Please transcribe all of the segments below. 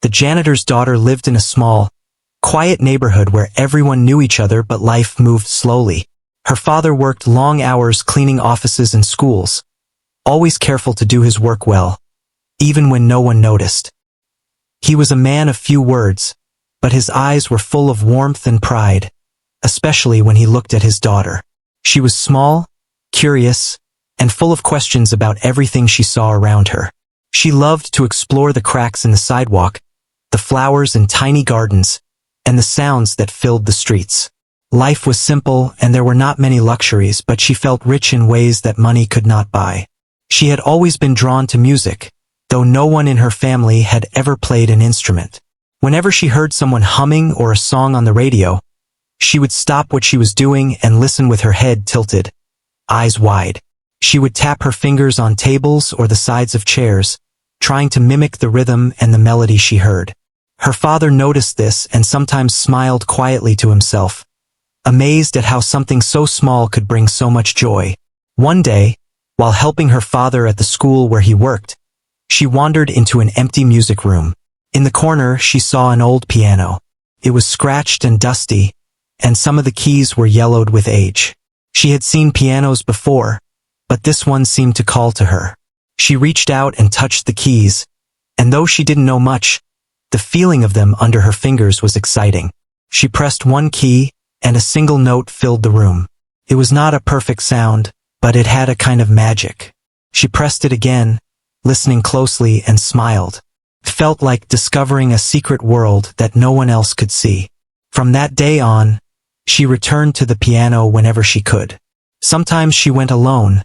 The janitor's daughter lived in a small, quiet neighborhood where everyone knew each other but life moved slowly. Her father worked long hours cleaning offices and schools, always careful to do his work well, even when no one noticed. He was a man of few words, but his eyes were full of warmth and pride, especially when he looked at his daughter. She was small, curious, and full of questions about everything she saw around her. She loved to explore the cracks in the sidewalk, the flowers in tiny gardens, and the sounds that filled the streets. Life was simple and there were not many luxuries, but she felt rich in ways that money could not buy. She had always been drawn to music, though no one in her family had ever played an instrument. Whenever she heard someone humming or a song on the radio, she would stop what she was doing and listen with her head tilted, eyes wide. She would tap her fingers on tables or the sides of chairs, trying to mimic the rhythm and the melody she heard. Her father noticed this and sometimes smiled quietly to himself, amazed at how something so small could bring so much joy. One day, while helping her father at the school where he worked, she wandered into an empty music room. In the corner, she saw an old piano. It was scratched and dusty, and some of the keys were yellowed with age. She had seen pianos before, but this one seemed to call to her. She reached out and touched the keys, and though she didn't know much, the feeling of them under her fingers was exciting. She pressed one key, and a single note filled the room. It was not a perfect sound, but it had a kind of magic. She pressed it again, listening closely, and smiled. It felt like discovering a secret world that no one else could see. From that day on, she returned to the piano whenever she could. Sometimes she went alone.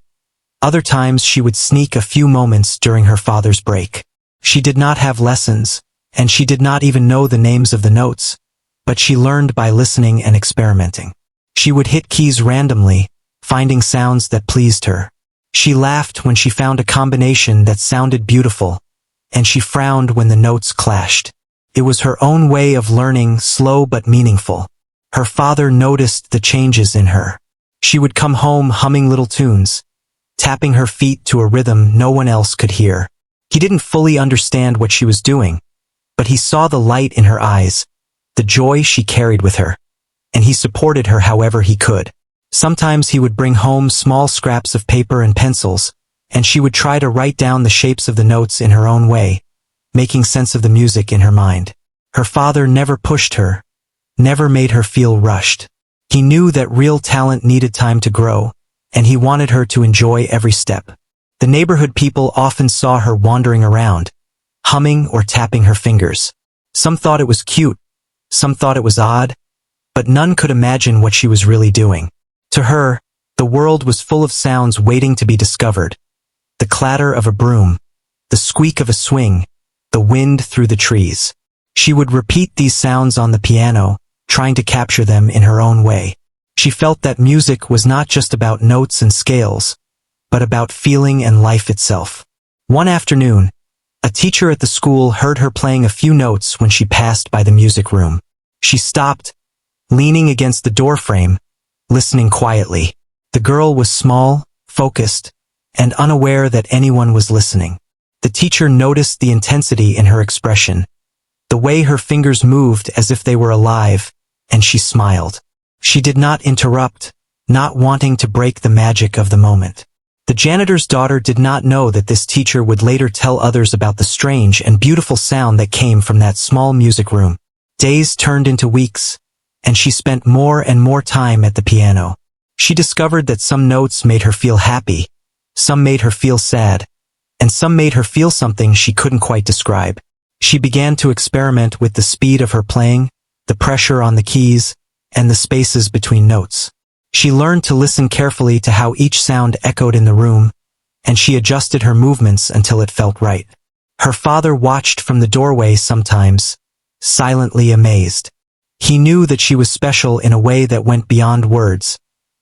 Other times she would sneak a few moments during her father's break. She did not have lessons, and she did not even know the names of the notes, but she learned by listening and experimenting. She would hit keys randomly, finding sounds that pleased her. She laughed when she found a combination that sounded beautiful, and she frowned when the notes clashed. It was her own way of learning, slow but meaningful. Her father noticed the changes in her. She would come home humming little tunes, tapping her feet to a rhythm no one else could hear. He didn't fully understand what she was doing, but he saw the light in her eyes, the joy she carried with her, and he supported her however he could. Sometimes he would bring home small scraps of paper and pencils, and she would try to write down the shapes of the notes in her own way, making sense of the music in her mind. Her father never pushed her, never made her feel rushed. He knew that real talent needed time to grow, and he wanted her to enjoy every step. The neighborhood people often saw her wandering around, humming or tapping her fingers. Some thought it was cute, some thought it was odd, but none could imagine what she was really doing. To her, the world was full of sounds waiting to be discovered. The clatter of a broom, the squeak of a swing, the wind through the trees. She would repeat these sounds on the piano, trying to capture them in her own way. She felt that music was not just about notes and scales, but about feeling and life itself. One afternoon, a teacher at the school heard her playing a few notes when she passed by the music room. She stopped, leaning against the doorframe, listening quietly. The girl was small, focused, and unaware that anyone was listening. The teacher noticed the intensity in her expression, the way her fingers moved as if they were alive, and she smiled. She did not interrupt, not wanting to break the magic of the moment. The janitor's daughter did not know that this teacher would later tell others about the strange and beautiful sound that came from that small music room. Days turned into weeks, and she spent more and more time at the piano. She discovered that some notes made her feel happy, some made her feel sad, and some made her feel something she couldn't quite describe. She began to experiment with the speed of her playing, the pressure on the keys, and the spaces between notes. She learned to listen carefully to how each sound echoed in the room, and she adjusted her movements until it felt right. Her father watched from the doorway sometimes, silently amazed. He knew that she was special in a way that went beyond words,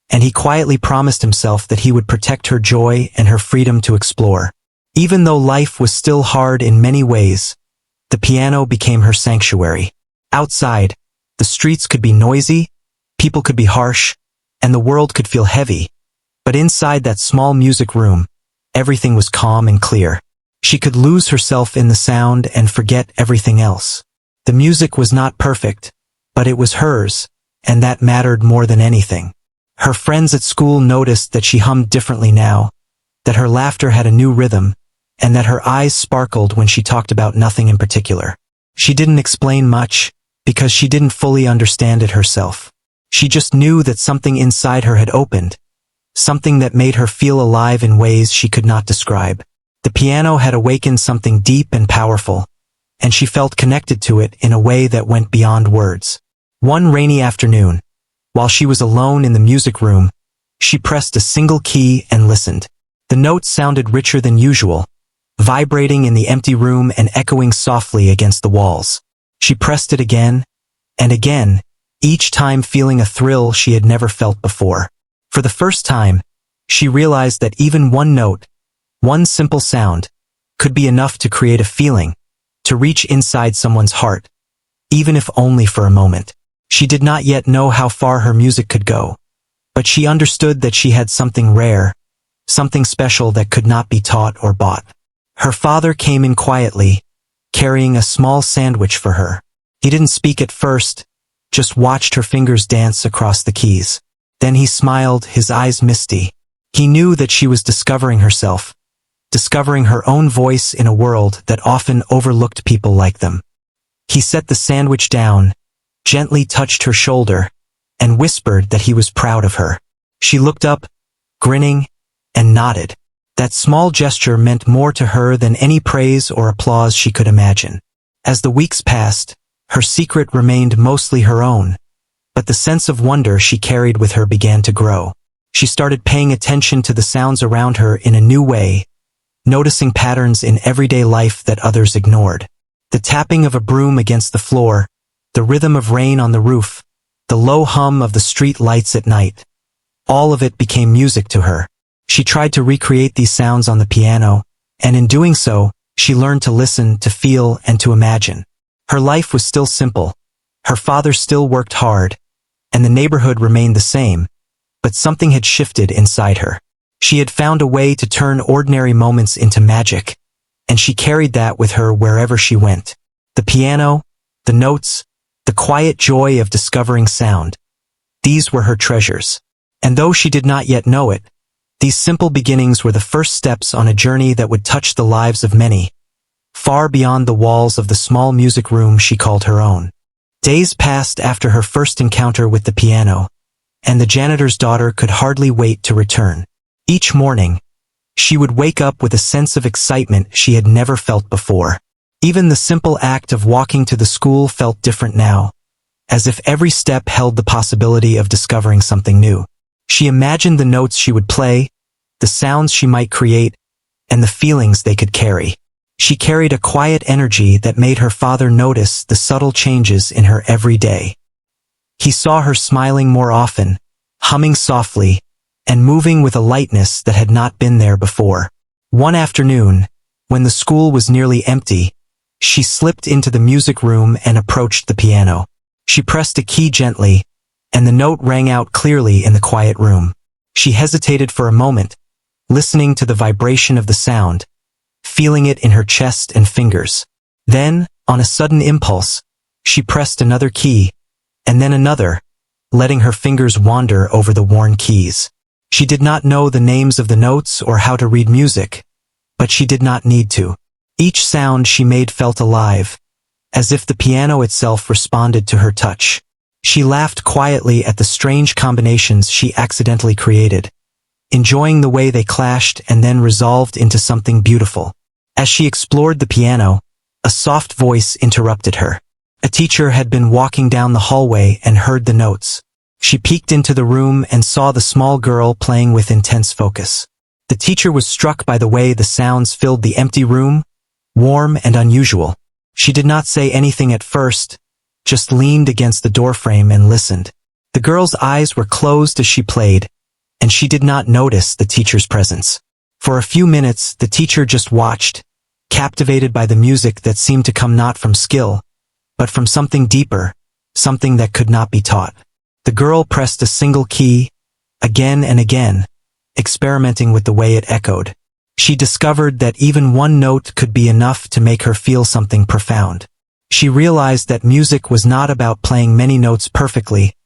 and he quietly promised himself that he would protect her joy and her freedom to explore. Even though life was still hard in many ways, the piano became her sanctuary. Outside, the streets could be noisy, people could be harsh, and the world could feel heavy, but inside that small music room, everything was calm and clear. She could lose herself in the sound and forget everything else. The music was not perfect, but it was hers, and that mattered more than anything. Her friends at school noticed that she hummed differently now, that her laughter had a new rhythm, and that her eyes sparkled when she talked about nothing in particular. She didn't explain much, because she didn't fully understand it herself. She just knew that something inside her had opened, something that made her feel alive in ways she could not describe. The piano had awakened something deep and powerful, and she felt connected to it in a way that went beyond words. One rainy afternoon, while she was alone in the music room, she pressed a single key and listened. The notes sounded richer than usual, vibrating in the empty room and echoing softly against the walls. She pressed it again, and again, each time feeling a thrill she had never felt before. For the first time, she realized that even one note, one simple sound, could be enough to create a feeling, to reach inside someone's heart, even if only for a moment. She did not yet know how far her music could go, but she understood that she had something rare, something special that could not be taught or bought. Her father came in quietly, carrying a small sandwich for her. He didn't speak at first, just watched her fingers dance across the keys. Then he smiled, his eyes misty. He knew that she was discovering herself, discovering her own voice in a world that often overlooked people like them. He set the sandwich down, gently touched her shoulder, and whispered that he was proud of her. She looked up, grinning, and nodded. That small gesture meant more to her than any praise or applause she could imagine. As the weeks passed, her secret remained mostly her own, but the sense of wonder she carried with her began to grow. She started paying attention to the sounds around her in a new way, noticing patterns in everyday life that others ignored. The tapping of a broom against the floor, the rhythm of rain on the roof, the low hum of the street lights at night. All of it became music to her. She tried to recreate these sounds on the piano, and in doing so, she learned to listen, to feel, and to imagine. Her life was still simple. Her father still worked hard, and the neighborhood remained the same, but something had shifted inside her. She had found a way to turn ordinary moments into magic, and she carried that with her wherever she went. The piano, the notes, the quiet joy of discovering sound. These were her treasures. And though she did not yet know it, these simple beginnings were the first steps on a journey that would touch the lives of many, far beyond the walls of the small music room she called her own. Days passed after her first encounter with the piano, and the janitor's daughter could hardly wait to return. Each morning, she would wake up with a sense of excitement she had never felt before. Even the simple act of walking to the school felt different now, as if every step held the possibility of discovering something new. She imagined the notes she would play, the sounds she might create, and the feelings they could carry. She carried a quiet energy that made her father notice the subtle changes in her every day. He saw her smiling more often, humming softly, and moving with a lightness that had not been there before. One afternoon, when the school was nearly empty, she slipped into the music room and approached the piano. She pressed a key gently, and the note rang out clearly in the quiet room. She hesitated for a moment, listening to the vibration of the sound, feeling it in her chest and fingers. Then, on a sudden impulse, she pressed another key, and then another, letting her fingers wander over the worn keys. She did not know the names of the notes or how to read music, but she did not need to. Each sound she made felt alive, as if the piano itself responded to her touch. She laughed quietly at the strange combinations she accidentally created, enjoying the way they clashed and then resolved into something beautiful. As she explored the piano, a soft voice interrupted her. A teacher had been walking down the hallway and heard the notes. She peeked into the room and saw the small girl playing with intense focus. The teacher was struck by the way the sounds filled the empty room, warm and unusual. She did not say anything at first, just leaned against the doorframe and listened. The girl's eyes were closed as she played, and she did not notice the teacher's presence. For a few minutes, the teacher just watched, captivated by the music that seemed to come not from skill, but from something deeper, something that could not be taught. The girl pressed a single key, again and again, experimenting with the way it echoed. She discovered that even one note could be enough to make her feel something profound. She realized that music was not about playing many notes perfectly,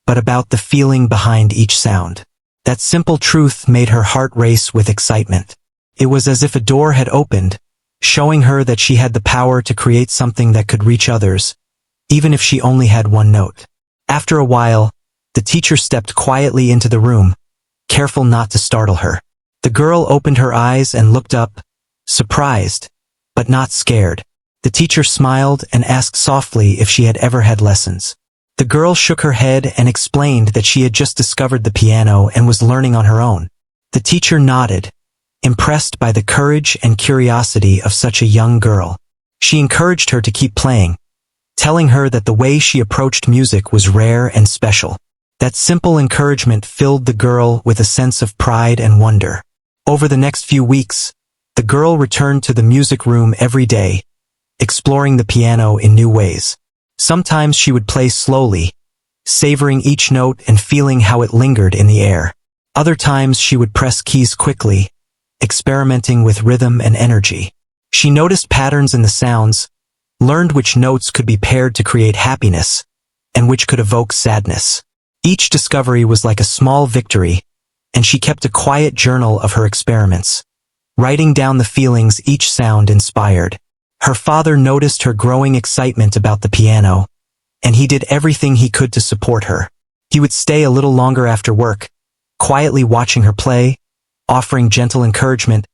but about the feeling behind each sound. That simple truth made her heart race with excitement. It was as if a door had opened, showing her that she had the power to create something that could reach others, even if she only had one note. After a while, the teacher stepped quietly into the room, careful not to startle her. The girl opened her eyes and looked up, surprised, but not scared. The teacher smiled and asked softly if she had ever had lessons. The girl shook her head and explained that she had just discovered the piano and was learning on her own. The teacher nodded, impressed by the courage and curiosity of such a young girl. She encouraged her to keep playing, telling her that the way she approached music was rare and special. That simple encouragement filled the girl with a sense of pride and wonder. Over the next few weeks, the girl returned to the music room every day, exploring the piano in new ways. Sometimes she would play slowly, savoring each note and feeling how it lingered in the air. Other times she would press keys quickly, experimenting with rhythm and energy. She noticed patterns in the sounds, learned which notes could be paired to create happiness, and which could evoke sadness. Each discovery was like a small victory, and she kept a quiet journal of her experiments, writing down the feelings each sound inspired. Her father noticed her growing excitement about the piano, and he did everything he could to support her. He would stay a little longer after work, quietly watching her play, offering gentle encouragement,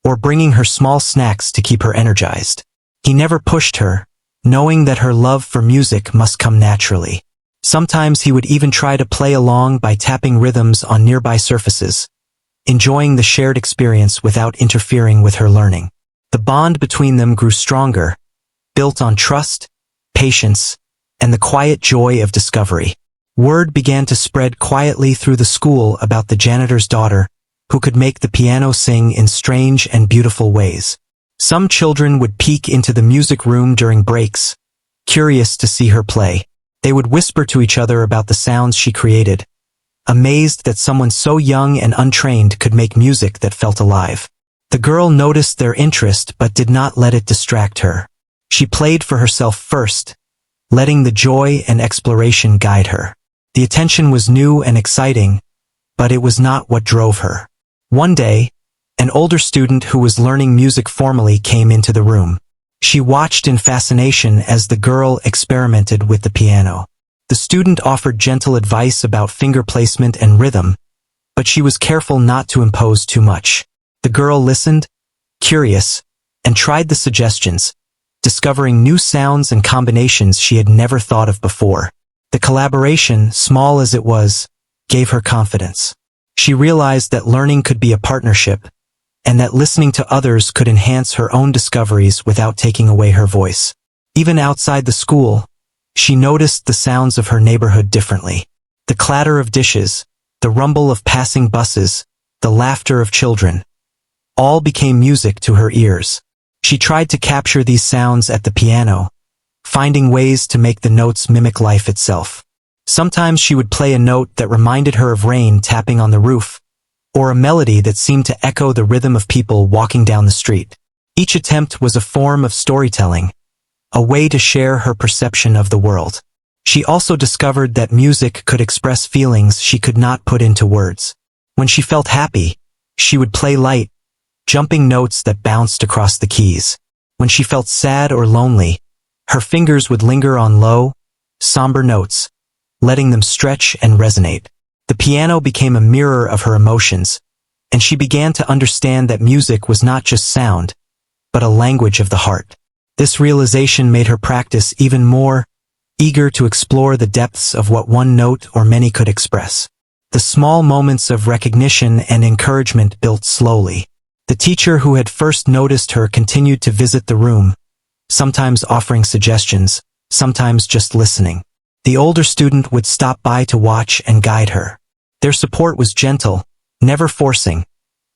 or bringing her small snacks to keep her energized. He never pushed her, knowing that her love for music must come naturally. Sometimes he would even try to play along by tapping rhythms on nearby surfaces, enjoying the shared experience without interfering with her learning. The bond between them grew stronger, built on trust, patience, and the quiet joy of discovery. Word began to spread quietly through the school about the janitor's daughter, who could make the piano sing in strange and beautiful ways. Some children would peek into the music room during breaks, curious to see her play. They would whisper to each other about the sounds she created, amazed that someone so young and untrained could make music that felt alive. The girl noticed their interest but did not let it distract her. She played for herself first, letting the joy and exploration guide her. The attention was new and exciting, but it was not what drove her. One day, an older student who was learning music formally came into the room. She watched in fascination as the girl experimented with the piano. The student offered gentle advice about finger placement and rhythm, but she was careful not to impose too much. The girl listened, curious, and tried the suggestions, discovering new sounds and combinations she had never thought of before. The collaboration, small as it was, gave her confidence. She realized that learning could be a partnership, and that listening to others could enhance her own discoveries without taking away her voice. Even outside the school, she noticed the sounds of her neighborhood differently. The clatter of dishes, the rumble of passing buses, the laughter of children, all became music to her ears. She tried to capture these sounds at the piano, finding ways to make the notes mimic life itself. Sometimes she would play a note that reminded her of rain tapping on the roof, or a melody that seemed to echo the rhythm of people walking down the street. Each attempt was a form of storytelling, a way to share her perception of the world. She also discovered that music could express feelings she could not put into words. When she felt happy, she would play light, jumping notes that bounced across the keys. When she felt sad or lonely, her fingers would linger on low, somber notes, letting them stretch and resonate. The piano became a mirror of her emotions, and she began to understand that music was not just sound, but a language of the heart. This realization made her practice even more, eager to explore the depths of what one note or many could express. The small moments of recognition and encouragement built slowly. The teacher who had first noticed her continued to visit the room, sometimes offering suggestions, sometimes just listening. The older student would stop by to watch and guide her. Their support was gentle, never forcing,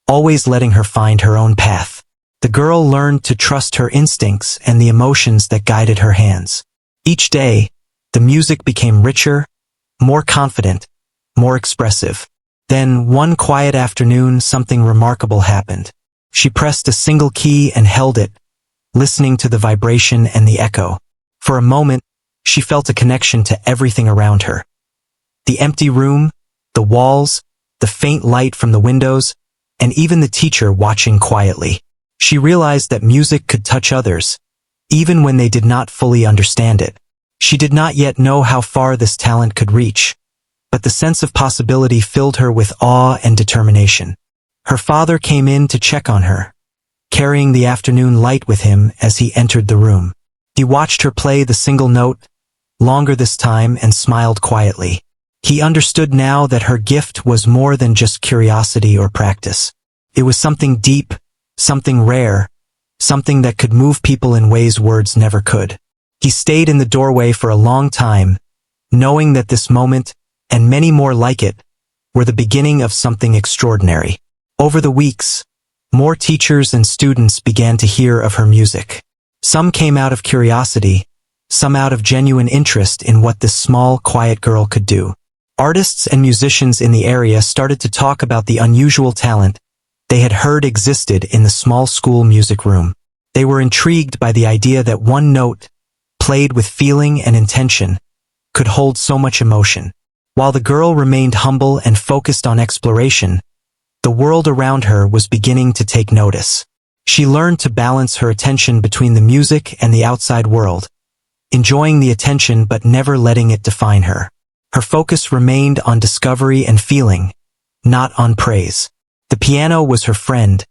always letting her find her own path. The girl learned to trust her instincts and the emotions that guided her hands. Each day, the music became richer, more confident, more expressive. Then, one quiet afternoon, something remarkable happened. She pressed a single key and held it, listening to the vibration and the echo. For a moment, she felt a connection to everything around her. The empty room, the walls, the faint light from the windows, and even the teacher watching quietly. She realized that music could touch others, even when they did not fully understand it. She did not yet know how far this talent could reach, but the sense of possibility filled her with awe and determination. Her father came in to check on her, carrying the afternoon light with him as he entered the room. He watched her play the single note, longer this time, and smiled quietly. He understood now that her gift was more than just curiosity or practice. It was something deep, something rare, something that could move people in ways words never could. He stayed in the doorway for a long time, knowing that this moment, and many more like it, were the beginning of something extraordinary. Over the weeks, more teachers and students began to hear of her music. Some came out of curiosity, some out of genuine interest in what this small, quiet girl could do. Artists and musicians in the area started to talk about the unusual talent they had heard existed in the small school music room. They were intrigued by the idea that one note, played with feeling and intention, could hold so much emotion. While the girl remained humble and focused on exploration, the world around her was beginning to take notice. She learned to balance her attention between the music and the outside world, enjoying the attention but never letting it define her. Her focus remained on discovery and feeling, not on praise. The piano was her friend,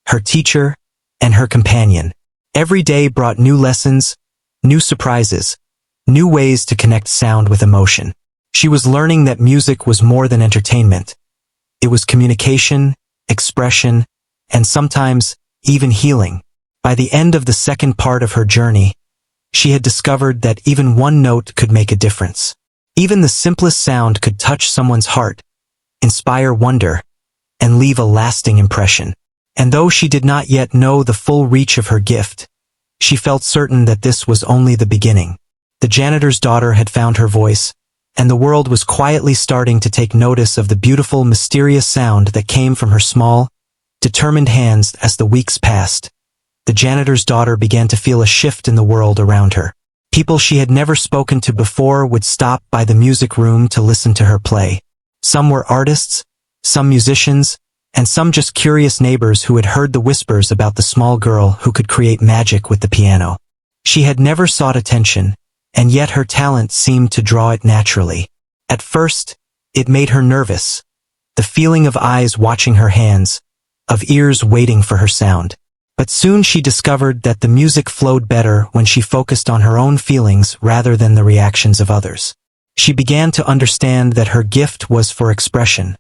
her teacher, and her companion. Every day brought new lessons, new surprises, new ways to connect sound with emotion. She was learning that music was more than entertainment. It was communication, expression, and sometimes even healing. By the end of the second part of her journey, she had discovered that even one note could make a difference. Even the simplest sound could touch someone's heart, inspire wonder, and leave a lasting impression. And though she did not yet know the full reach of her gift, she felt certain that this was only the beginning. The janitor's daughter had found her voice, and the world was quietly starting to take notice of the beautiful, mysterious sound that came from her small, determined hands. As the weeks passed, the janitor's daughter began to feel a shift in the world around her. People she had never spoken to before would stop by the music room to listen to her play. Some were artists, some musicians, and some just curious neighbors who had heard the whispers about the small girl who could create magic with the piano. She had never sought attention, and yet her talent seemed to draw it naturally. At first, it made her nervous, the feeling of eyes watching her hands, of ears waiting for her sound. But soon she discovered that the music flowed better when she focused on her own feelings rather than the reactions of others. She began to understand that her gift was for expression,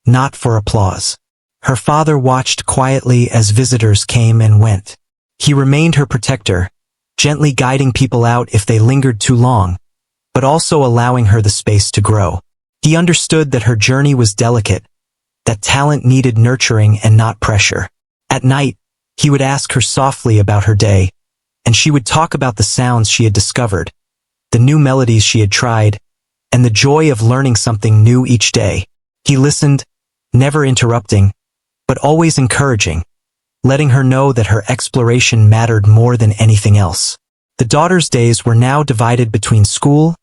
not for applause. Her father watched quietly as visitors came and went. He remained her protector, gently guiding people out if they lingered too long, but also allowing her the space to grow. He understood that her journey was delicate, that talent needed nurturing and not pressure. At night, he would ask her softly about her day, and she would talk about the sounds she had discovered, the new melodies she had tried, and the joy of learning something new each day. He listened, never interrupting, but always encouraging, letting her know that her exploration mattered more than anything else. The daughter's days were now divided between school,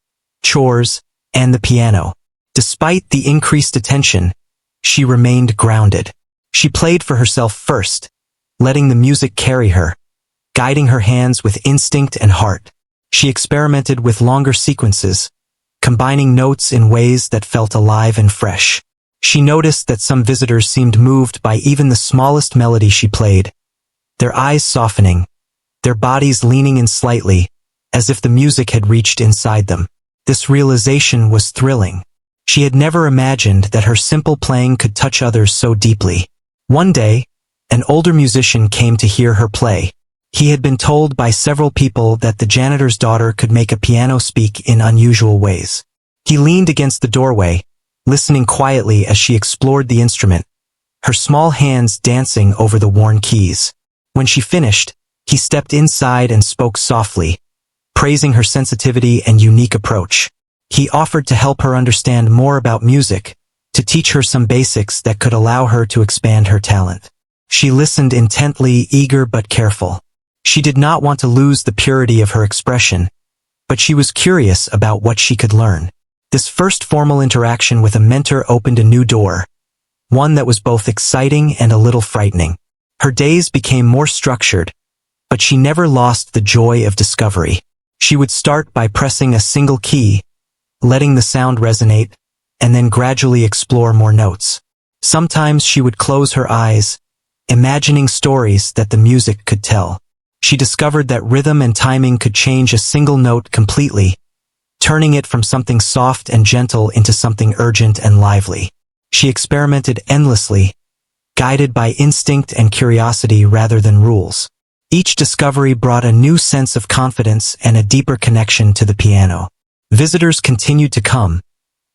chores, and the piano. Despite the increased attention, she remained grounded. She played for herself first, letting the music carry her, guiding her hands with instinct and heart. She experimented with longer sequences, combining notes in ways that felt alive and fresh. She noticed that some visitors seemed moved by even the smallest melody she played, their eyes softening, their bodies leaning in slightly, as if the music had reached inside them. This realization was thrilling. She had never imagined that her simple playing could touch others so deeply. One day, an older musician came to hear her play. He had been told by several people that the janitor's daughter could make a piano speak in unusual ways. He leaned against the doorway, listening quietly as she explored the instrument, her small hands dancing over the worn keys. When she finished, he stepped inside and spoke softly, praising her sensitivity and unique approach. He offered to help her understand more about music, to teach her some basics that could allow her to expand her talent. She listened intently, eager but careful. She did not want to lose the purity of her expression, but she was curious about what she could learn. This first formal interaction with a mentor opened a new door, one that was both exciting and a little frightening. Her days became more structured, but she never lost the joy of discovery. She would start by pressing a single key, letting the sound resonate, and then gradually explore more notes. Sometimes she would close her eyes, imagining stories that the music could tell. She discovered that rhythm and timing could change a single note completely, turning it from something soft and gentle into something urgent and lively. She experimented endlessly, guided by instinct and curiosity rather than rules. Each discovery brought a new sense of confidence and a deeper connection to the piano. Visitors continued to come,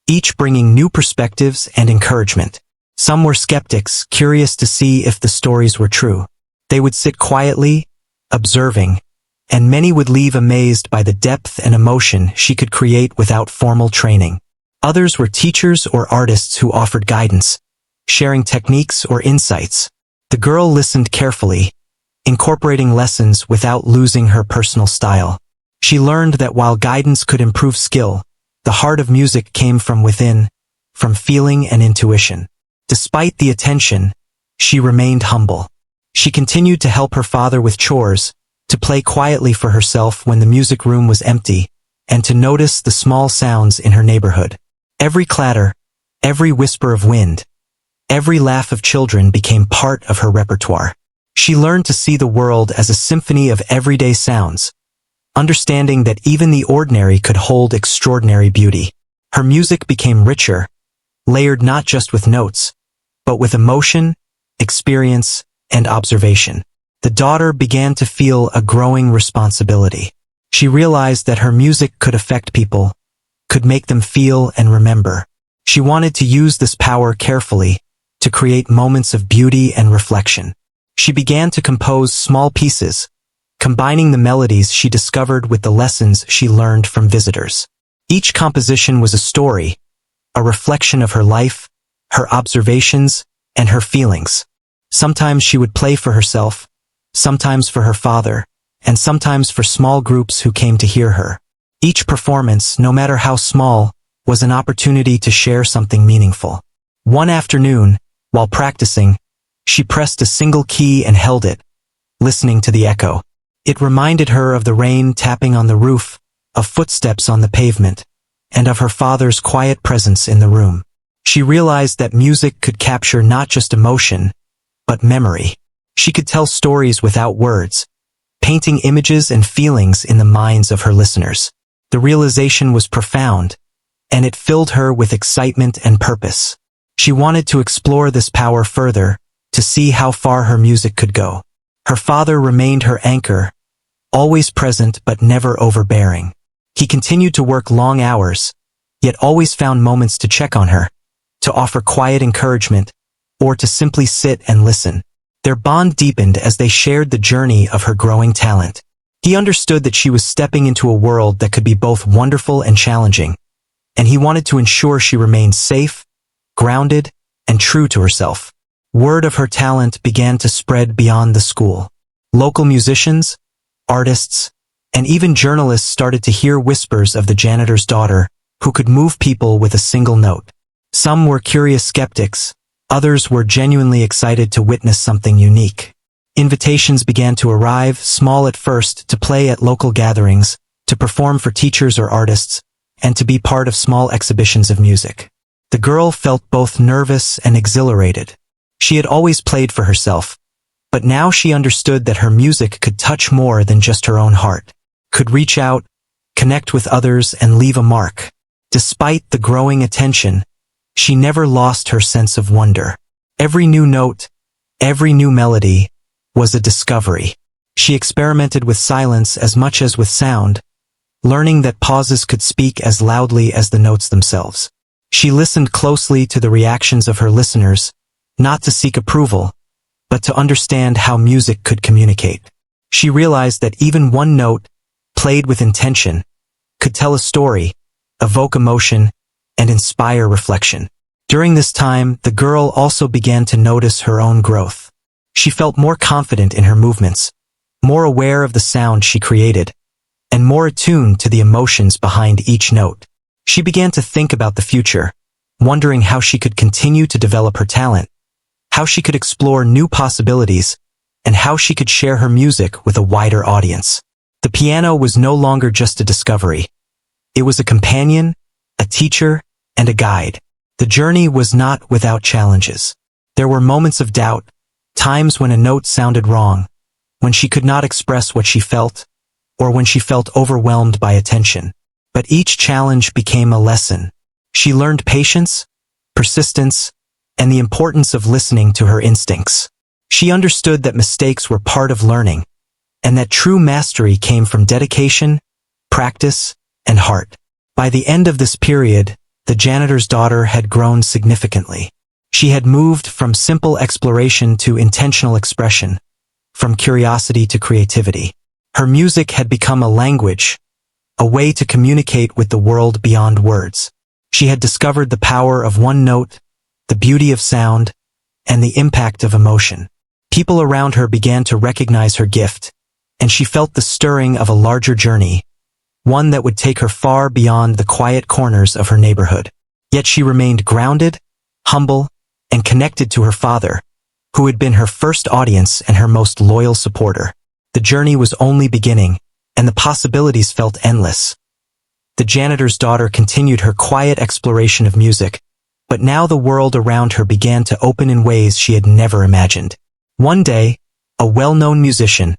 each bringing new perspectives and encouragement. Some were skeptics, curious to see if the stories were true. They would sit quietly, observing, and many would leave amazed by the depth and emotion she could create without formal training. Others were teachers or artists who offered guidance, sharing techniques or insights. The girl listened carefully, incorporating lessons without losing her personal style. She learned that while guidance could improve skill, the heart of music came from within, from feeling and intuition. Despite the attention, she remained humble. She continued to help her father with chores, to play quietly for herself when the music room was empty, and to notice the small sounds in her neighborhood. Every clatter, every whisper of wind, every laugh of children became part of her repertoire. She learned to see the world as a symphony of everyday sounds, understanding that even the ordinary could hold extraordinary beauty. Her music became richer, layered not just with notes, but with emotion, experience, and observation. The daughter began to feel a growing responsibility. She realized that her music could affect people, could make them feel and remember. She wanted to use this power carefully, to create moments of beauty and reflection. She began to compose small pieces, combining the melodies she discovered with the lessons she learned from visitors. Each composition was a story, a reflection of her life, her observations, and her feelings. Sometimes she would play for herself, sometimes for her father, and sometimes for small groups who came to hear her. Each performance, no matter how small, was an opportunity to share something meaningful. One afternoon, while practicing, she pressed a single key and held it, listening to the echo. It reminded her of the rain tapping on the roof, of footsteps on the pavement, and of her father's quiet presence in the room. She realized that music could capture not just emotion, but memory. She could tell stories without words, painting images and feelings in the minds of her listeners. The realization was profound, and it filled her with excitement and purpose. She wanted to explore this power further, to see how far her music could go. Her father remained her anchor, always present but never overbearing. He continued to work long hours, yet always found moments to check on her, to offer quiet encouragement, or to simply sit and listen. Their bond deepened as they shared the journey of her growing talent. He understood that she was stepping into a world that could be both wonderful and challenging, and he wanted to ensure she remained safe, grounded, and true to herself. Word of her talent began to spread beyond the school. Local musicians, artists, and even journalists started to hear whispers of the janitor's daughter, who could move people with a single note. Some were curious skeptics, others were genuinely excited to witness something unique. Invitations began to arrive, small at first, to play at local gatherings, to perform for teachers or artists, and to be part of small exhibitions of music. The girl felt both nervous and exhilarated. She had always played for herself, but now she understood that her music could touch more than just her own heart, could reach out, connect with others, and leave a mark. Despite the growing attention, she never lost her sense of wonder. Every new note, every new melody, was a discovery. She experimented with silence as much as with sound, learning that pauses could speak as loudly as the notes themselves. She listened closely to the reactions of her listeners, not to seek approval, but to understand how music could communicate. She realized that even one note, played with intention, could tell a story, evoke emotion, and inspire reflection. During this time, the girl also began to notice her own growth. She felt more confident in her movements, more aware of the sound she created, and more attuned to the emotions behind each note. She began to think about the future, wondering how she could continue to develop her talent, how she could explore new possibilities, and how she could share her music with a wider audience. The piano was no longer just a discovery. It was a companion, a teacher, and a guide. The journey was not without challenges. There were moments of doubt, times when a note sounded wrong, when she could not express what she felt, or when she felt overwhelmed by attention. But each challenge became a lesson. She learned patience, persistence, and the importance of listening to her instincts. She understood that mistakes were part of learning, and that true mastery came from dedication, practice, and heart. By the end of this period, the janitor's daughter had grown significantly. She had moved from simple exploration to intentional expression, from curiosity to creativity. Her music had become a language, a way to communicate with the world beyond words. She had discovered the power of one note, the beauty of sound, and the impact of emotion. People around her began to recognize her gift, and she felt the stirring of a larger journey, one that would take her far beyond the quiet corners of her neighborhood. Yet she remained grounded, humble, and connected to her father, who had been her first audience and her most loyal supporter. The journey was only beginning, and the possibilities felt endless. The janitor's daughter continued her quiet exploration of music, but now the world around her began to open in ways she had never imagined. One day, a well-known musician,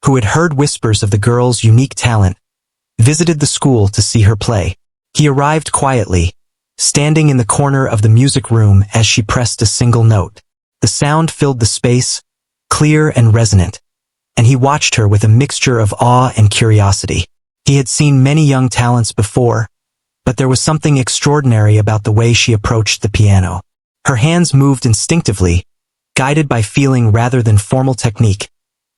who had heard whispers of the girl's unique talent, visited the school to see her play. He arrived quietly, standing in the corner of the music room as she pressed a single note. The sound filled the space, clear and resonant, and he watched her with a mixture of awe and curiosity. He had seen many young talents before, but there was something extraordinary about the way she approached the piano. Her hands moved instinctively, guided by feeling rather than formal technique,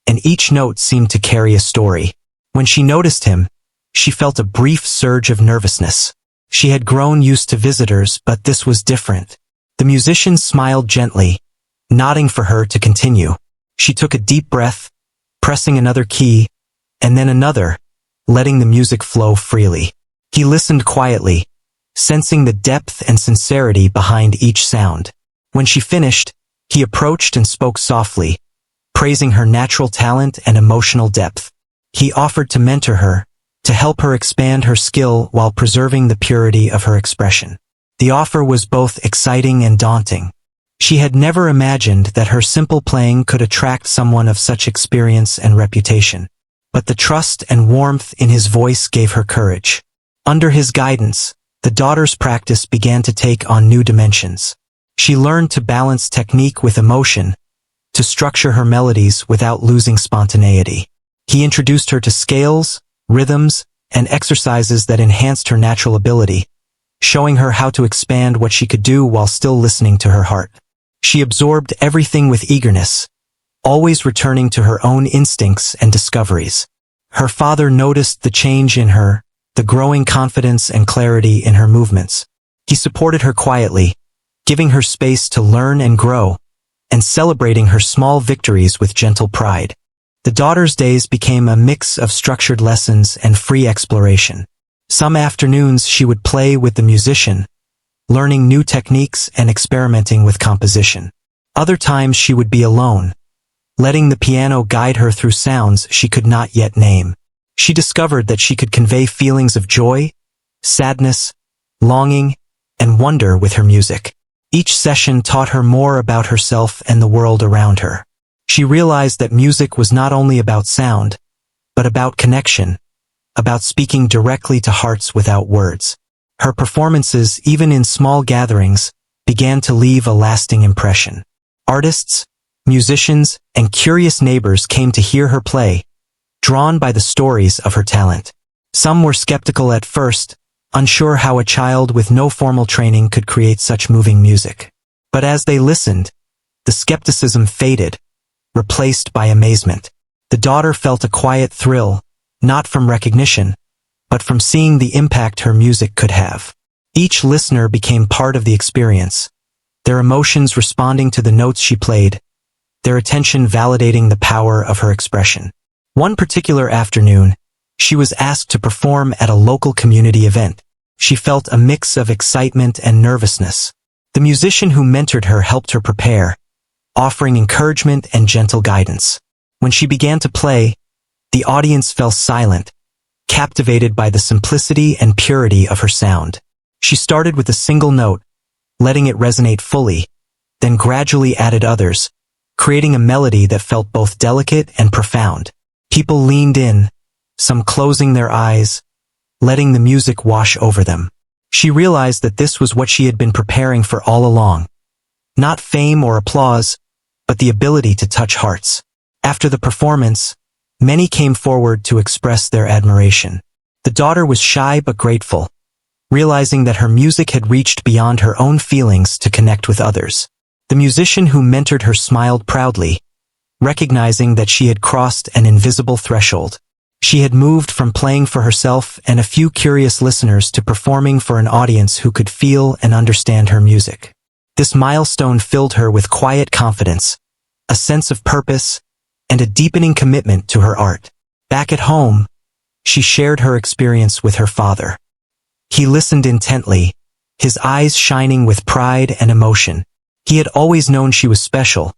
and each note seemed to carry a story. When she noticed him, she felt a brief surge of nervousness. She had grown used to visitors, but this was different. The musician smiled gently, nodding for her to continue. She took a deep breath, pressing another key, and then another, letting the music flow freely. He listened quietly, sensing the depth and sincerity behind each sound. When she finished, he approached and spoke softly, praising her natural talent and emotional depth. He offered to mentor her, to help her expand her skill while preserving the purity of her expression. The offer was both exciting and daunting. She had never imagined that her simple playing could attract someone of such experience and reputation. But the trust and warmth in his voice gave her courage. Under his guidance, the daughter's practice began to take on new dimensions. She learned to balance technique with emotion, to structure her melodies without losing spontaneity. He introduced her to scales, rhythms, and exercises that enhanced her natural ability, showing her how to expand what she could do while still listening to her heart. She absorbed everything with eagerness, always returning to her own instincts and discoveries. Her father noticed the change in her, the growing confidence and clarity in her movements. He supported her quietly, giving her space to learn and grow, and celebrating her small victories with gentle pride. The daughter's days became a mix of structured lessons and free exploration. Some afternoons she would play with the musician, learning new techniques and experimenting with composition. Other times she would be alone, letting the piano guide her through sounds she could not yet name. She discovered that she could convey feelings of joy, sadness, longing, and wonder with her music. Each session taught her more about herself and the world around her. She realized that music was not only about sound, but about connection, about speaking directly to hearts without words. Her performances, even in small gatherings, began to leave a lasting impression. Artists, musicians, and curious neighbors came to hear her play, drawn by the stories of her talent. Some were skeptical at first, unsure how a child with no formal training could create such moving music. But as they listened, the skepticism faded, replaced by amazement. The daughter felt a quiet thrill, not from recognition, but from seeing the impact her music could have. Each listener became part of the experience, their emotions responding to the notes she played, their attention validating the power of her expression. One particular afternoon, she was asked to perform at a local community event. She felt a mix of excitement and nervousness. The musician who mentored her helped her prepare, offering encouragement and gentle guidance. When she began to play, the audience fell silent, captivated by the simplicity and purity of her sound. She started with a single note, letting it resonate fully, then gradually added others, creating a melody that felt both delicate and profound. People leaned in, some closing their eyes, letting the music wash over them. She realized that this was what she had been preparing for all along. Not fame or applause, but the ability to touch hearts. After the performance, many came forward to express their admiration. The daughter was shy but grateful, realizing that her music had reached beyond her own feelings to connect with others. The musician who mentored her smiled proudly, recognizing that she had crossed an invisible threshold. She had moved from playing for herself and a few curious listeners to performing for an audience who could feel and understand her music. This milestone filled her with quiet confidence, a sense of purpose, and a deepening commitment to her art. Back at home, she shared her experience with her father. He listened intently, his eyes shining with pride and emotion. He had always known she was special,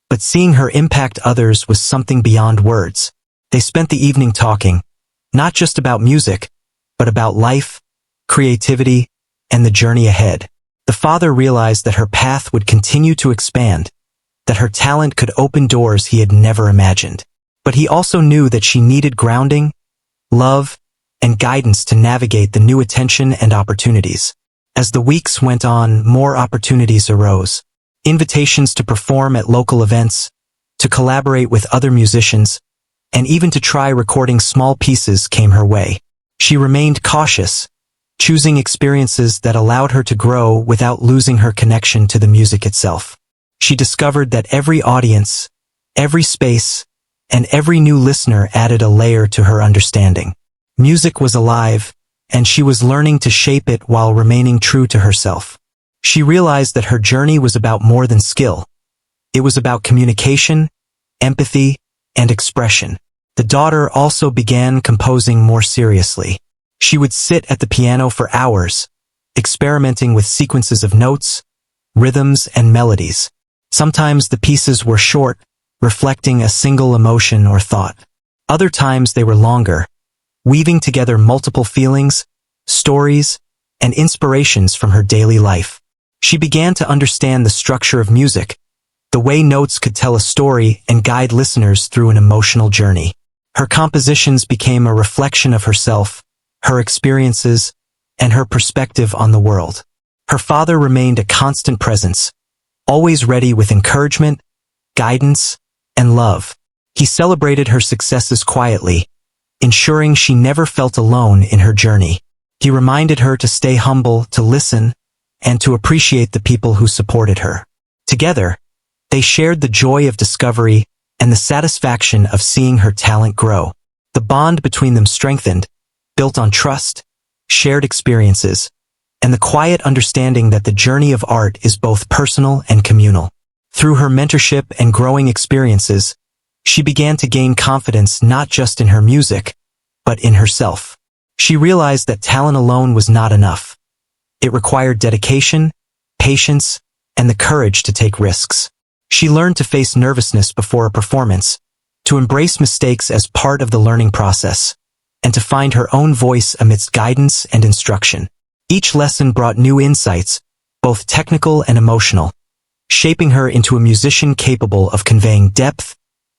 but seeing her impact others was something beyond words. They spent the evening talking, not just about music, but about life, creativity, and the journey ahead. The father realized that her path would continue to expand, that her talent could open doors he had never imagined. But he also knew that she needed grounding, love, and guidance to navigate the new attention and opportunities. As the weeks went on, more opportunities arose. Invitations to perform at local events, to collaborate with other musicians, and even to try recording small pieces came her way. She remained cautious, choosing experiences that allowed her to grow without losing her connection to the music itself. She discovered that every audience, every space, and every new listener added a layer to her understanding. Music was alive, and she was learning to shape it while remaining true to herself. She realized that her journey was about more than skill. It was about communication, empathy, and expression. The daughter also began composing more seriously. She would sit at the piano for hours, experimenting with sequences of notes, rhythms, and melodies. Sometimes the pieces were short, reflecting a single emotion or thought. Other times they were longer, weaving together multiple feelings, stories, and inspirations from her daily life. She began to understand the structure of music, the way notes could tell a story and guide listeners through an emotional journey. Her compositions became a reflection of herself, her experiences, and her perspective on the world. Her father remained a constant presence, always ready with encouragement, guidance, and love. He celebrated her successes quietly, ensuring she never felt alone in her journey. He reminded her to stay humble, to listen, and to appreciate the people who supported her. Together, they shared the joy of discovery and the satisfaction of seeing her talent grow. The bond between them strengthened, built on trust, shared experiences, and the quiet understanding that the journey of art is both personal and communal. Through her mentorship and growing experiences, she began to gain confidence not just in her music, but in herself. She realized that talent alone was not enough. It required dedication, patience, and the courage to take risks. She learned to face nervousness before a performance, to embrace mistakes as part of the learning process, and to find her own voice amidst guidance and instruction. Each lesson brought new insights, both technical and emotional, shaping her into a musician capable of conveying depth,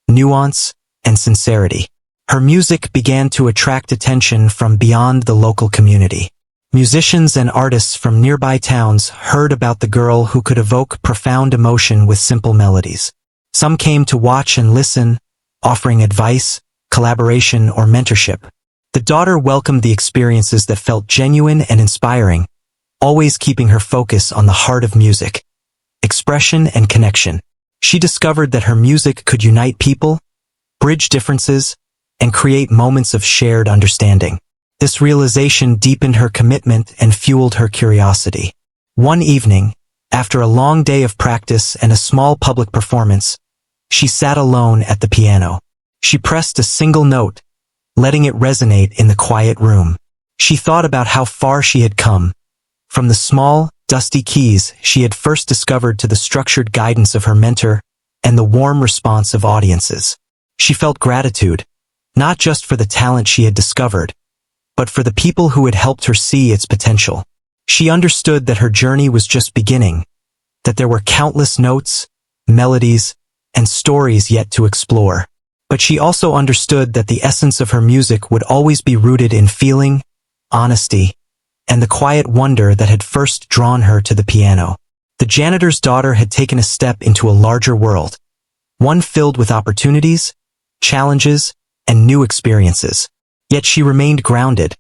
nuance, and sincerity. Her music began to attract attention from beyond the local community. Musicians and artists from nearby towns heard about the girl who could evoke profound emotion with simple melodies. Some came to watch and listen, offering advice, collaboration, or mentorship. The daughter welcomed the experiences that felt genuine and inspiring, always keeping her focus on the heart of music, expression, and connection. She discovered that her music could unite people, bridge differences, and create moments of shared understanding. This realization deepened her commitment and fueled her curiosity. One evening, after a long day of practice and a small public performance, She sat alone at the piano. She pressed a single note, letting it resonate in the quiet room. She thought about how far she had come, from the small, dusty keys she had first discovered to the structured guidance of her mentor and the warm response of audiences. She felt gratitude, not just for the talent she had discovered, but for the people who had helped her see its potential. She understood that her journey was just beginning, that there were countless notes, melodies, and stories yet to explore. But she also understood that the essence of her music would always be rooted in feeling, honesty, and the quiet wonder that had first drawn her to the piano. The janitor's daughter had taken a step into a larger world, one filled with opportunities, challenges, and new experiences. Yet she remained grounded,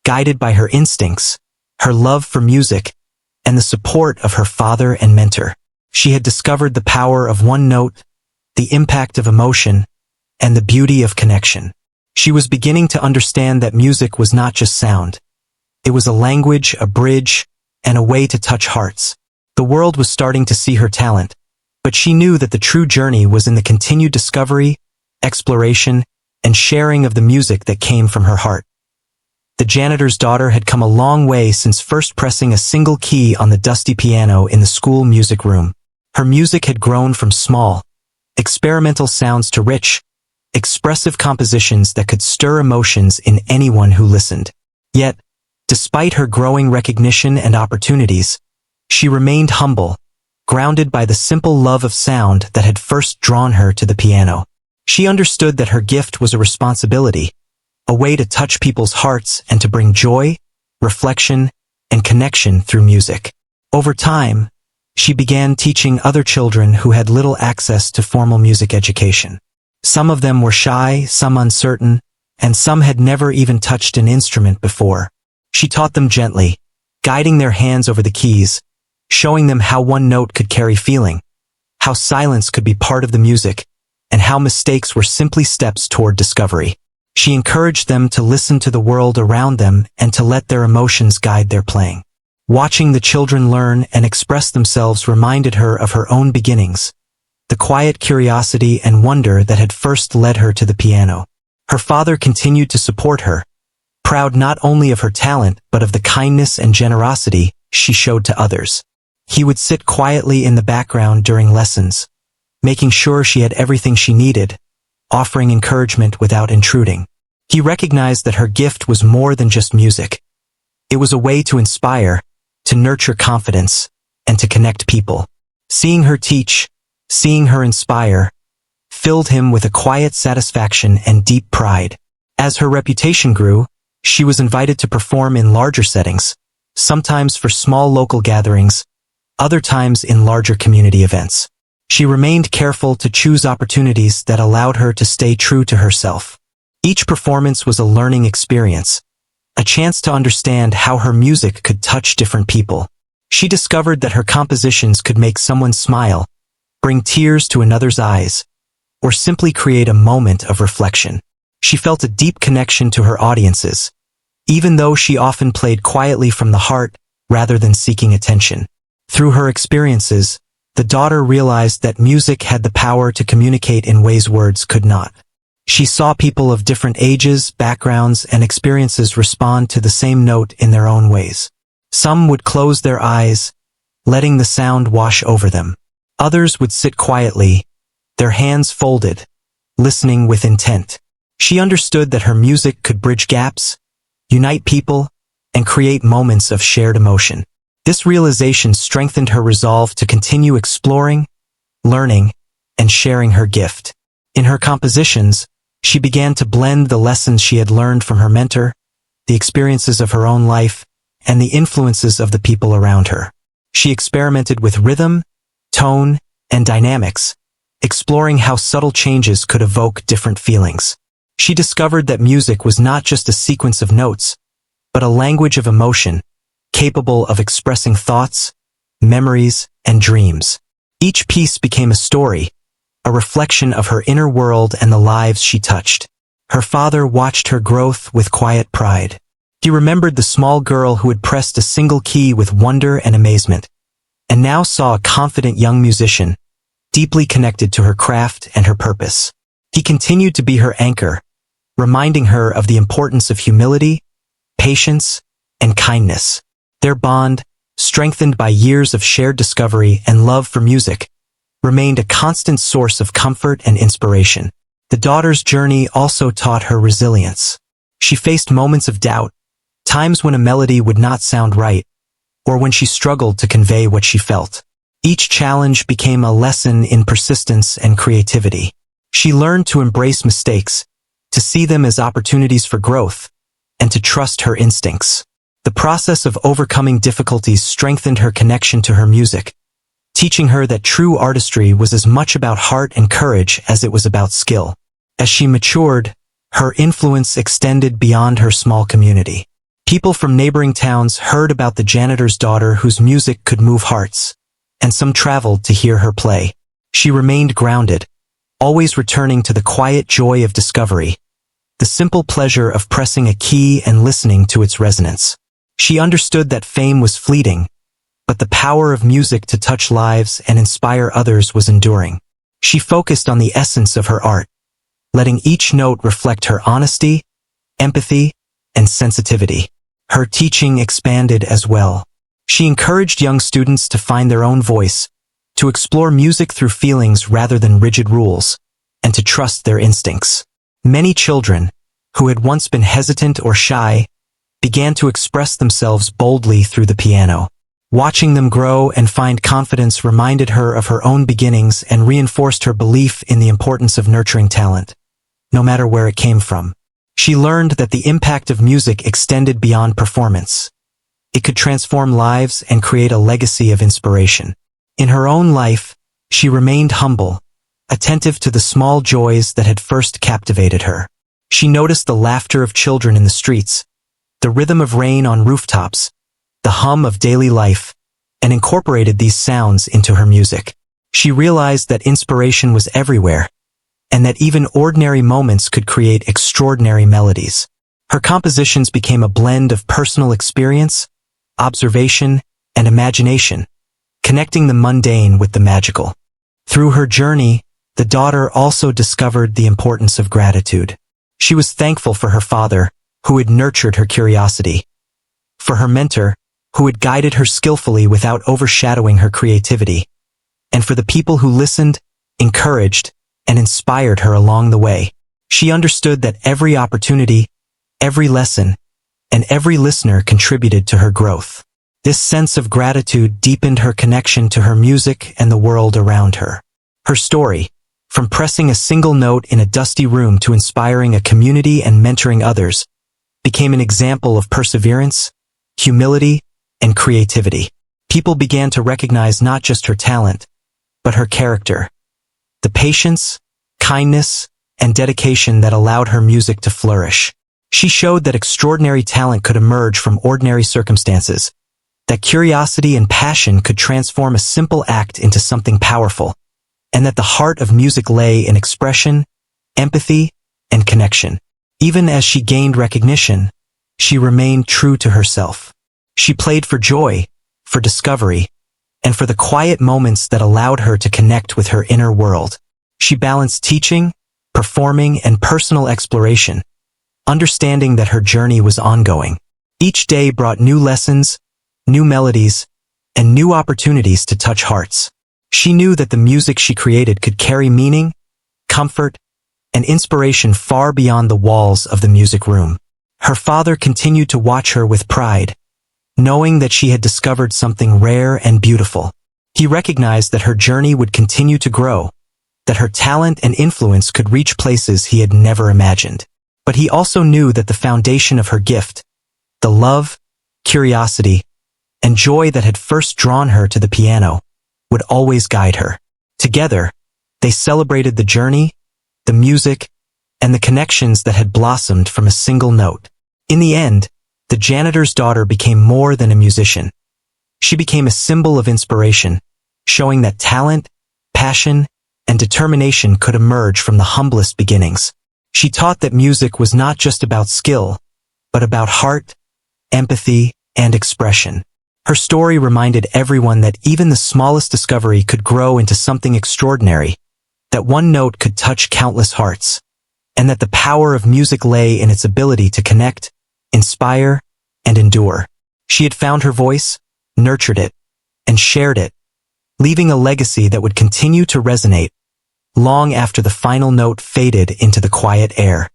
guided by her instincts, her love for music, and the support of her father and mentor. She had discovered the power of one note, the impact of emotion, and the beauty of connection. She was beginning to understand that music was not just sound. It was a language, a bridge, and a way to touch hearts. The world was starting to see her talent, but she knew that the true journey was in the continued discovery, exploration, and sharing of the music that came from her heart. The janitor's daughter had come a long way since first pressing a single key on the dusty piano in the school music room. Her music had grown from small, experimental sounds to rich, expressive compositions that could stir emotions in anyone who listened. Yet, despite her growing recognition and opportunities, she remained humble, grounded by the simple love of sound that had first drawn her to the piano. She understood that her gift was a responsibility, a way to touch people's hearts and to bring joy, reflection, and connection through music. Over time, she began teaching other children who had little access to formal music education. Some of them were shy, some uncertain, and some had never even touched an instrument before. She taught them gently, guiding their hands over the keys, showing them how one note could carry feeling, how silence could be part of the music, and how mistakes were simply steps toward discovery. She encouraged them to listen to the world around them and to let their emotions guide their playing. Watching the children learn and express themselves reminded her of her own beginnings, the quiet curiosity and wonder that had first led her to the piano. Her father continued to support her, proud not only of her talent but of the kindness and generosity she showed to others. He would sit quietly in the background during lessons, making sure she had everything she needed, offering encouragement without intruding. He recognized that her gift was more than just music. It was a way to inspire, to nurture confidence, and to connect people. Seeing her teach, seeing her inspire, filled him with a quiet satisfaction and deep pride. As her reputation grew, she was invited to perform in larger settings, sometimes for small local gatherings, other times in larger community events. She remained careful to choose opportunities that allowed her to stay true to herself. Each performance was a learning experience, a chance to understand how her music could touch different people. She discovered that her compositions could make someone smile, bring tears to another's eyes, or simply create a moment of reflection. She felt a deep connection to her audiences, even though she often played quietly from the heart rather than seeking attention. Through her experiences, the daughter realized that music had the power to communicate in ways words could not. She saw people of different ages, backgrounds, and experiences respond to the same note in their own ways. Some would close their eyes, letting the sound wash over them. Others would sit quietly, their hands folded, listening with intent. She understood that her music could bridge gaps, unite people, and create moments of shared emotion. This realization strengthened her resolve to continue exploring, learning, and sharing her gift. In her compositions, she began to blend the lessons she had learned from her mentor, the experiences of her own life, and the influences of the people around her. She experimented with rhythm, tone, and dynamics, exploring how subtle changes could evoke different feelings. She discovered that music was not just a sequence of notes, but a language of emotion, capable of expressing thoughts, memories, and dreams. Each piece became a story, a reflection of her inner world and the lives she touched. Her father watched her growth with quiet pride. He remembered the small girl who had pressed a single key with wonder and amazement, and now saw a confident young musician, deeply connected to her craft and her purpose. He continued to be her anchor, reminding her of the importance of humility, patience, and kindness. Their bond, strengthened by years of shared discovery and love for music, remained a constant source of comfort and inspiration. The daughter's journey also taught her resilience. She faced moments of doubt, times when a melody would not sound right, or when she struggled to convey what she felt. Each challenge became a lesson in persistence and creativity. She learned to embrace mistakes, to see them as opportunities for growth, and to trust her instincts. The process of overcoming difficulties strengthened her connection to her music, teaching her that true artistry was as much about heart and courage as it was about skill. As she matured, her influence extended beyond her small community. People from neighboring towns heard about the janitor's daughter whose music could move hearts, and some traveled to hear her play. She remained grounded, always returning to the quiet joy of discovery, the simple pleasure of pressing a key and listening to its resonance. She understood that fame was fleeting, but the power of music to touch lives and inspire others was enduring. She focused on the essence of her art, letting each note reflect her honesty, empathy, and sensitivity. Her teaching expanded as well. She encouraged young students to find their own voice, to explore music through feelings rather than rigid rules, and to trust their instincts. Many children, who had once been hesitant or shy, began to express themselves boldly through the piano. Watching them grow and find confidence reminded her of her own beginnings and reinforced her belief in the importance of nurturing talent, no matter where it came from. She learned that the impact of music extended beyond performance. It could transform lives and create a legacy of inspiration. In her own life, she remained humble, attentive to the small joys that had first captivated her. She noticed the laughter of children in the streets, the rhythm of rain on rooftops, the hum of daily life, and incorporated these sounds into her music. She realized that inspiration was everywhere, and that even ordinary moments could create extraordinary melodies. Her compositions became a blend of personal experience, observation, and imagination, connecting the mundane with the magical. Through her journey, the daughter also discovered the importance of gratitude. She was thankful for her father, who had nurtured her curiosity, for her mentor, who had guided her skillfully without overshadowing her creativity, and for the people who listened, encouraged, and inspired her along the way. She understood that every opportunity, every lesson, and every listener contributed to her growth. This sense of gratitude deepened her connection to her music and the world around her. Her story, from pressing a single note in a dusty room to inspiring a community and mentoring others, became an example of perseverance, humility, and creativity. People began to recognize not just her talent, but her character, the patience, kindness, and dedication that allowed her music to flourish. She showed that extraordinary talent could emerge from ordinary circumstances, that curiosity and passion could transform a simple act into something powerful, and that the heart of music lay in expression, empathy, and connection. Even as she gained recognition, she remained true to herself. She played for joy, for discovery, and for the quiet moments that allowed her to connect with her inner world. She balanced teaching, performing, and personal exploration, understanding that her journey was ongoing. Each day brought new lessons, new melodies, and new opportunities to touch hearts. She knew that the music she created could carry meaning, comfort, and inspiration far beyond the walls of the music room. Her father continued to watch her with pride, knowing that she had discovered something rare and beautiful. He recognized that her journey would continue to grow, that her talent and influence could reach places he had never imagined. But he also knew that the foundation of her gift, the love, curiosity, and joy that had first drawn her to the piano, would always guide her. Together, they celebrated the journey, the music, and the connections that had blossomed from a single note. In the end, the janitor's daughter became more than a musician. She became a symbol of inspiration, showing that talent, passion, and determination could emerge from the humblest beginnings. She taught that music was not just about skill, but about heart, empathy, and expression. Her story reminded everyone that even the smallest discovery could grow into something extraordinary, that one note could touch countless hearts, and that the power of music lay in its ability to connect, inspire, and endure. She had found her voice, nurtured it, and shared it, leaving a legacy that would continue to resonate long after the final note faded into the quiet air.